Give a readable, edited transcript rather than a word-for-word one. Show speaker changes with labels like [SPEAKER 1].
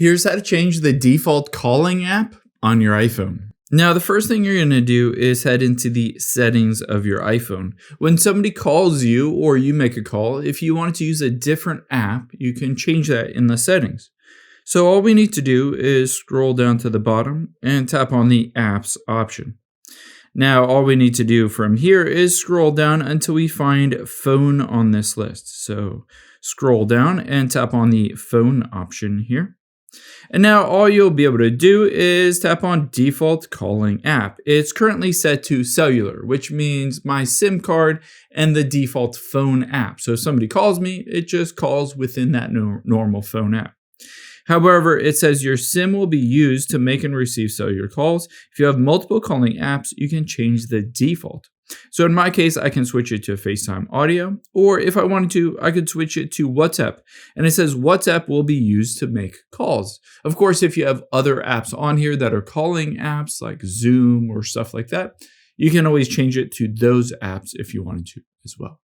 [SPEAKER 1] Here's how to change the default calling app on your iPhone. Now, the first thing you're going to do is head into the settings of your iPhone. When somebody calls you or you make a call, if you wanted to use a different app, you can change that in the settings. So all we need to do is scroll down to the bottom and tap on the apps option. Now, all we need to do from here is scroll down until we find phone on this list. So scroll down and tap on the phone option here. And now all you'll be able to do is tap on default calling app. It's currently set to cellular, which means my SIM card and the default phone app. So if somebody calls me, it just calls within that normal phone app. However, it says your SIM will be used to make and receive cellular calls. If you have multiple calling apps, you can change the default. So in my case, I can switch it to FaceTime audio, or if I wanted to, I could switch it to WhatsApp. And it says WhatsApp will be used to make calls. Of course, if you have other apps on here that are calling apps like Zoom or stuff like that, you can always change it to those apps if you wanted to as well.